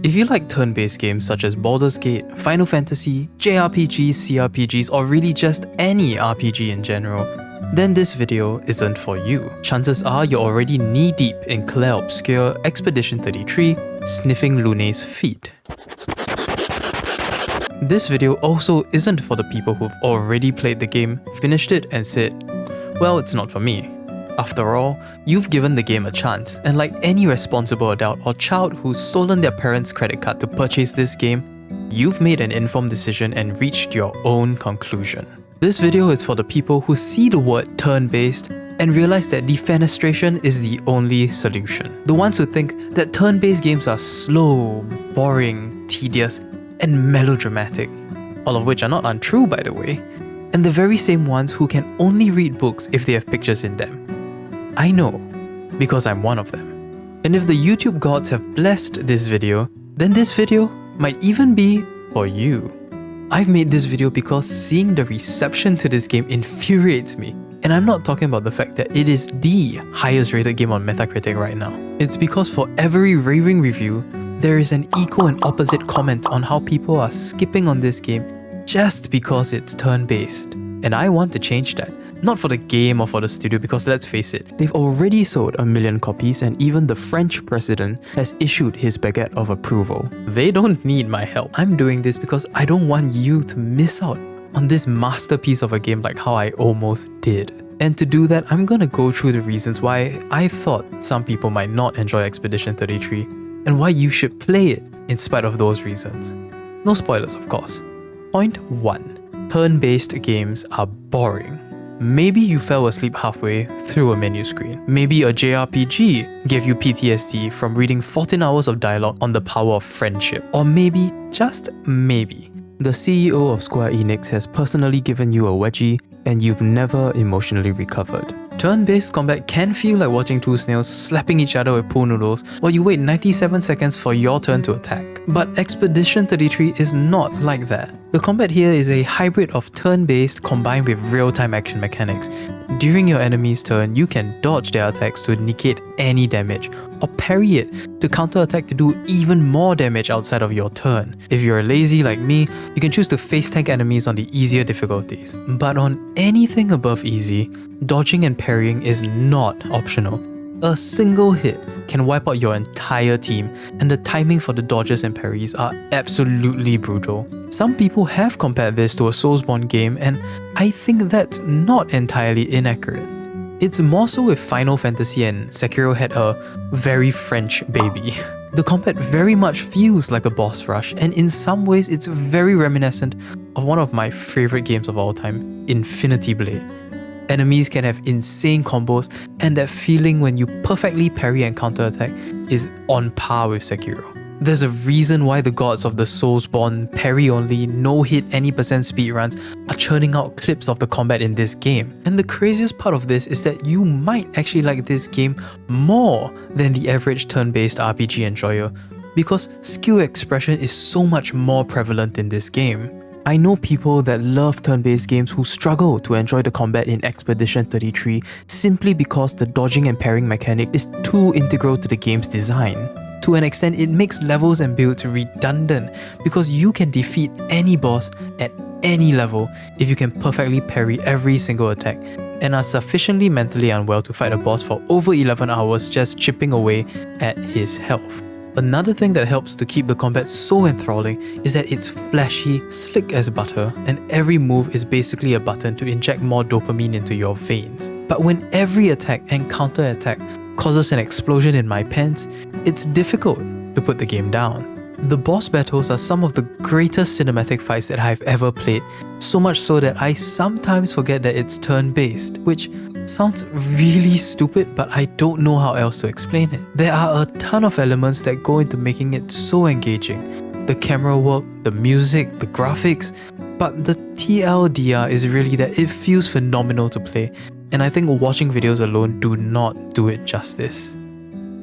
If you like turn-based games such as Baldur's Gate, Final Fantasy, JRPGs, CRPGs, or really just any RPG in general, then this video isn't for you. Chances are you're already knee-deep in Clair Obscur, Expedition 33, sniffing Lune's feet. This video also isn't for the people who've already played the game, finished it and said, well, it's not for me. After all, you've given the game a chance, and like any responsible adult or child who's stolen their parents' credit card to purchase this game, you've made an informed decision and reached your own conclusion. This video is for the people who see the word turn-based and realize that defenestration is the only solution. The ones who think that turn-based games are slow, boring, tedious, and melodramatic, all of which are not untrue by the way, and the very same ones who can only read books if they have pictures in them. I know, because I'm one of them. And if the YouTube gods have blessed this video, then this video might even be for you. I've made this video because seeing the reception to this game infuriates me. And I'm not talking about the fact that it is the highest rated game on Metacritic right now. It's because for every raving review, there is an equal and opposite comment on how people are skipping on this game just because it's turn-based. And I want to change that. Not for the game or for the studio, because let's face it, they've already sold 1 million copies and even the French president has issued his baguette of approval. They don't need my help. I'm doing this because I don't want you to miss out on this masterpiece of a game like how I almost did. And to do that, I'm gonna go through the reasons why I thought some people might not enjoy Expedition 33 and why you should play it in spite of those reasons. No spoilers, of course. Point 1. Turn-based games are boring. Maybe you fell asleep halfway through a menu screen. Maybe a JRPG gave you PTSD from reading 14 hours of dialogue on the power of friendship. Or maybe, just maybe, the CEO of Square Enix has personally given you a wedgie and you've never emotionally recovered. Turn-based combat can feel like watching two snails slapping each other with pool noodles while you wait 97 seconds for your turn to attack. But Expedition 33 is not like that. The combat here is a hybrid of turn-based combined with real-time action mechanics. During your enemy's turn, you can dodge their attacks to negate any damage, or parry it to counter-attack to do even more damage outside of your turn. If you're lazy like me, you can choose to face tank enemies on the easier difficulties. But on anything above easy, dodging and parrying is not optional. A single hit can wipe out your entire team, and the timing for the dodges and parries are absolutely brutal. Some people have compared this to a Soulsborne game, and I think that's not entirely inaccurate. It's more so if Final Fantasy and Sekiro had a very French baby. The combat very much feels like a boss rush, and in some ways it's very reminiscent of one of my favorite games of all time, Infinity Blade. Enemies can have insane combos, and that feeling when you perfectly parry and counterattack is on par with Sekiro. There's a reason why the gods of the Soulsborne parry-only, no-hit any % speedruns are churning out clips of the combat in this game. And the craziest part of this is that you might actually like this game more than the average turn-based RPG enjoyer, because skill expression is so much more prevalent in this game. I know people that love turn-based games who struggle to enjoy the combat in Expedition 33 simply because the dodging and parrying mechanic is too integral to the game's design. To an extent, it makes levels and builds redundant because you can defeat any boss at any level if you can perfectly parry every single attack and are sufficiently mentally unwell to fight a boss for over 11 hours just chipping away at his health. Another thing that helps to keep the combat so enthralling is that it's flashy, slick as butter, and every move is basically a button to inject more dopamine into your veins. But when every attack and counter-attack causes an explosion in my pants, it's difficult to put the game down. The boss battles are some of the greatest cinematic fights that I've ever played, so much so that I sometimes forget that it's turn-based, which sounds really stupid, but I don't know how else to explain it. There are a ton of elements that go into making it so engaging. The camera work, the music, the graphics, but the TLDR is really that it feels phenomenal to play, and I think watching videos alone do not do it justice.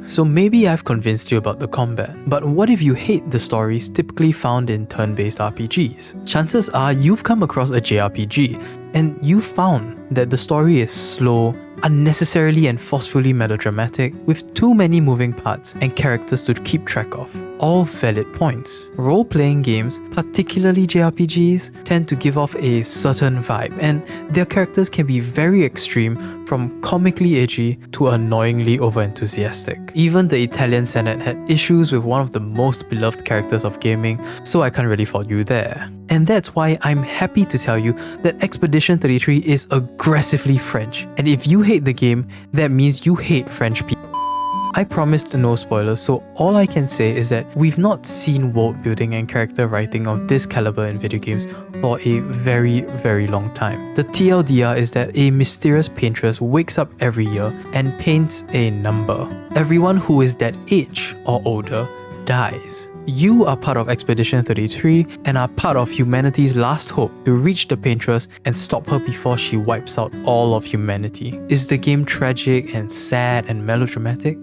So maybe I've convinced you about the combat, but what if you hate the stories typically found in turn-based RPGs? Chances are you've come across a JRPG and you found that the story is slow, unnecessarily and forcefully melodramatic, with too many moving parts and characters to keep track of. All valid points. Role-playing games, particularly JRPGs, tend to give off a certain vibe, and their characters can be very extreme, from comically edgy to annoyingly overenthusiastic. Even the Italian Senate had issues with one of the most beloved characters of gaming, so I can't really fault you there. And that's why I'm happy to tell you that Expedition 33 is aggressively French, and if you hate the game, that means you hate French people. I promised no spoilers, so all I can say is that we've not seen world building and character writing of this caliber in video games for a very long time. The TLDR is that a mysterious paintress wakes up every year and paints a number. Everyone who is that age or older dies. You are part of Expedition 33 and are part of humanity's last hope to reach the paintress and stop her before she wipes out all of humanity. Is the game tragic and sad and melodramatic?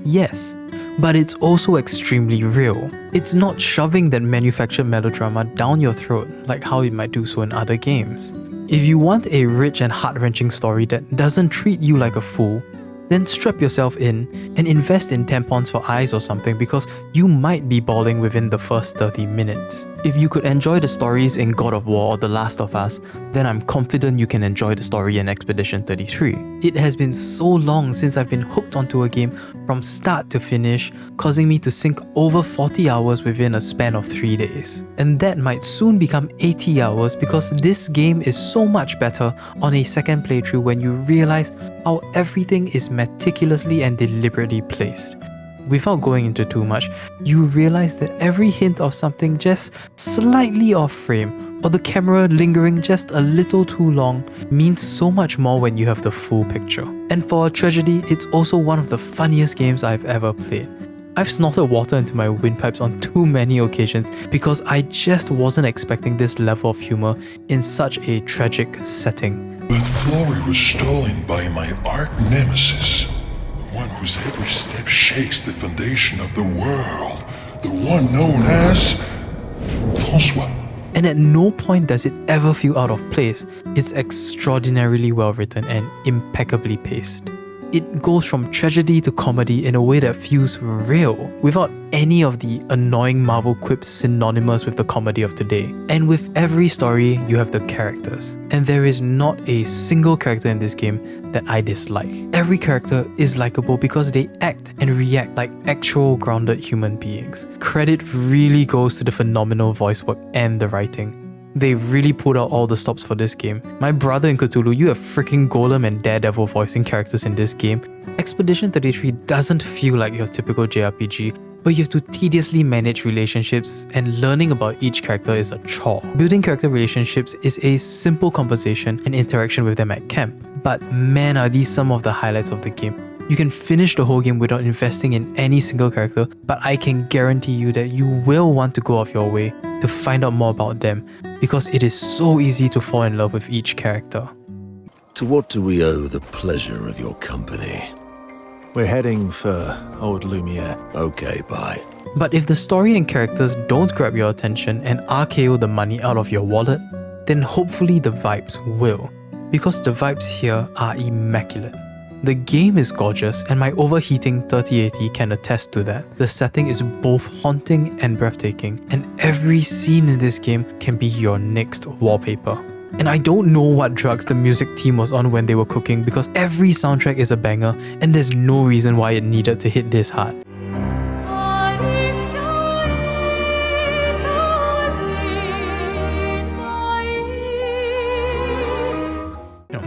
Yes, but it's also extremely real. It's not shoving that manufactured melodrama down your throat like how it might do so in other games. If you want a rich and heart-wrenching story that doesn't treat you like a fool, then strap yourself in and invest in tampons for eyes or something, because you might be bawling within the first 30 minutes. If you could enjoy the stories in God of War or The Last of Us, then I'm confident you can enjoy the story in Expedition 33. It has been so long since I've been hooked onto a game from start to finish, causing me to sink over 40 hours within a span of 3 days. And that might soon become 80 hours because this game is so much better on a second playthrough when you realize how everything is meticulously and deliberately placed. Without going into too much, you realize that every hint of something just slightly off frame, or the camera lingering just a little too long, means so much more when you have the full picture. And for a tragedy, it's also one of the funniest games I've ever played. I've snorted water into my windpipes on too many occasions because I just wasn't expecting this level of humor in such a tragic setting. But glory was stolen by my art nemesis, the one whose every step shakes the foundation of the world, the one known as François. And at no point does it ever feel out of place. It's extraordinarily well written and impeccably paced. It goes from tragedy to comedy in a way that feels real, without any of the annoying Marvel quips synonymous with the comedy of today. And with every story, you have the characters. And there is not a single character in this game that I dislike. Every character is likable because they act and react like actual grounded human beings. Credit really goes to the phenomenal voice work and the writing. They really pulled out all the stops for this game. My brother in Cthulhu, you have freaking Golem and Daredevil voicing characters in this game. Expedition 33 doesn't feel like your typical JRPG, but you have to tediously manage relationships, and learning about each character is a chore. Building character relationships is a simple conversation and interaction with them at camp. But man, are these some of the highlights of the game. You can finish the whole game without investing in any single character, but I can guarantee you that you will want to go off your way to find out more about them, because it is so easy to fall in love with each character. To what do we owe the pleasure of your company? We're heading for Old Lumiere. Okay, bye. But if the story and characters don't grab your attention and RKO the money out of your wallet, then hopefully the vibes will, because the vibes here are immaculate. The game is gorgeous, and my overheating 3080 can attest to that. The setting is both haunting and breathtaking, and every scene in this game can be your next wallpaper. And I don't know what drugs the music team was on when they were cooking, because every soundtrack is a banger, and there's no reason why it needed to hit this hard.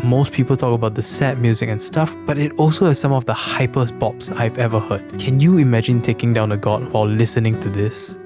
Most people talk about the sad music and stuff, but it also has some of the hypest bops I've ever heard. Can you imagine taking down a god while listening to this?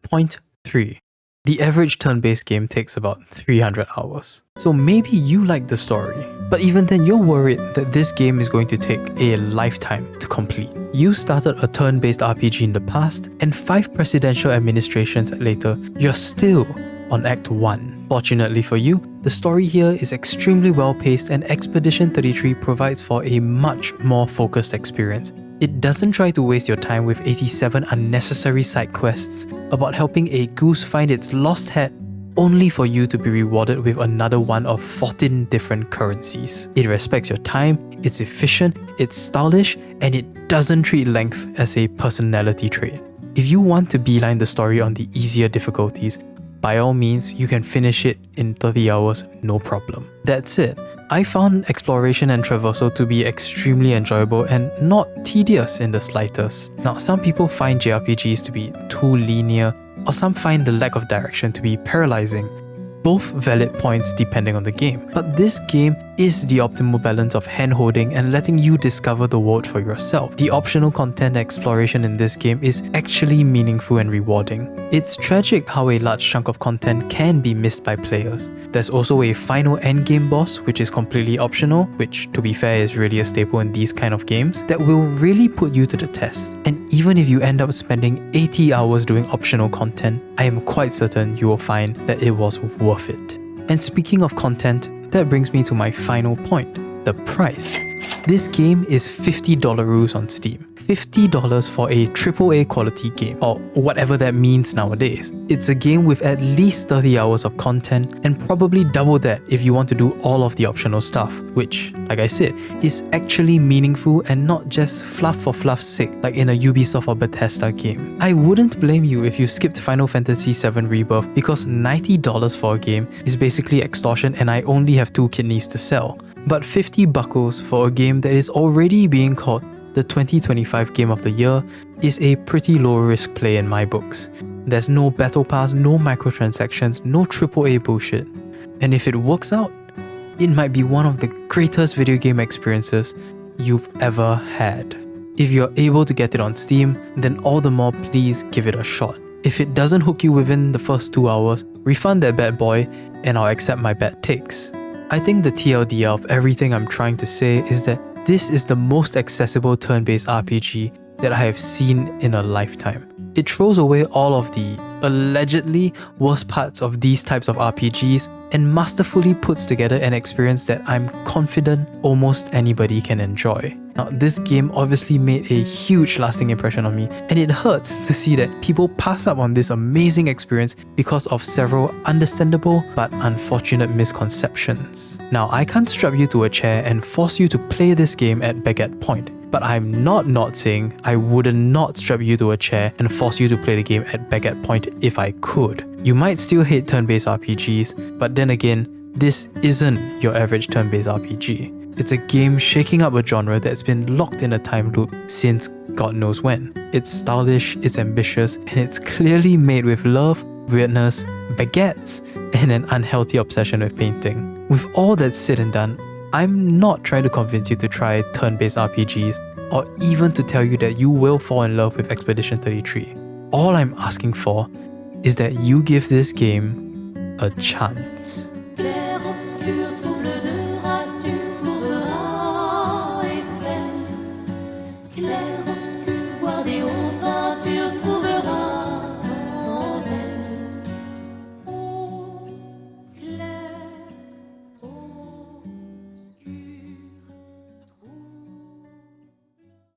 Point 3. The average turn-based game takes about 300 hours. So maybe you like the story, but even then you're worried that this game is going to take a lifetime to complete. You started a turn-based RPG in the past, and 5 presidential administrations later, you're still on Act 1. Fortunately for you, the story here is extremely well paced and Expedition 33 provides for a much more focused experience. It doesn't try to waste your time with 87 unnecessary side quests about helping a goose find its lost hat only for you to be rewarded with another one of 14 different currencies. It respects your time, it's efficient, it's stylish, and it doesn't treat length as a personality trait. If you want to beeline the story on the easier difficulties, by all means, you can finish it in 30 hours, no problem. That's it. I found exploration and traversal to be extremely enjoyable and not tedious in the slightest. Now, some people find JRPGs to be too linear, or some find the lack of direction to be paralyzing. Both valid points depending on the game. But this game is the optimal balance of hand-holding and letting you discover the world for yourself. The optional content exploration in this game is actually meaningful and rewarding. It's tragic how a large chunk of content can be missed by players. There's also a final endgame boss which is completely optional, which to be fair is really a staple in these kind of games, that will really put you to the test. And even if you end up spending 80 hours doing optional content, I am quite certain you will find that it was worth it. And speaking of content, that brings me to my final point, the price. This game is $50 on Steam. $50 for a AAA quality game, or whatever that means nowadays. It's a game with at least 30 hours of content and probably double that if you want to do all of the optional stuff, which, like I said, is actually meaningful and not just fluff for fluff's sake like in a Ubisoft or Bethesda game. I wouldn't blame you if you skipped Final Fantasy VII Rebirth because $90 for a game is basically extortion and I only have 2 kidneys to sell. But 50 buckles for a game that is already being called the 2025 Game of the Year is a pretty low risk play in my books. There's no battle pass, no microtransactions, no AAA bullshit. And if it works out, it might be one of the greatest video game experiences you've ever had. If you're able to get it on Steam, then all the more please give it a shot. If it doesn't hook you within the first 2 hours, refund that bad boy and I'll accept my bad takes. I think the TLDR of everything I'm trying to say is that this is the most accessible turn-based RPG that I have seen in a lifetime. It throws away all of the allegedly worst parts of these types of RPGs and masterfully puts together an experience that I'm confident almost anybody can enjoy. Now, this game obviously made a huge lasting impression on me, and it hurts to see that people pass up on this amazing experience because of several understandable but unfortunate misconceptions. Now, I can't strap you to a chair and force you to play this game at baguette point, but I'm not saying I would not strap you to a chair and force you to play the game at baguette point if I could. You might still hate turn-based RPGs, but then again, this isn't your average turn-based RPG. It's a game shaking up a genre that's been locked in a time loop since God knows when. It's stylish, it's ambitious, and it's clearly made with love, weirdness, baguettes, and an unhealthy obsession with painting. With all that's said and done, I'm not trying to convince you to try turn-based RPGs or even to tell you that you will fall in love with Expedition 33. All I'm asking for is that you give this game a chance.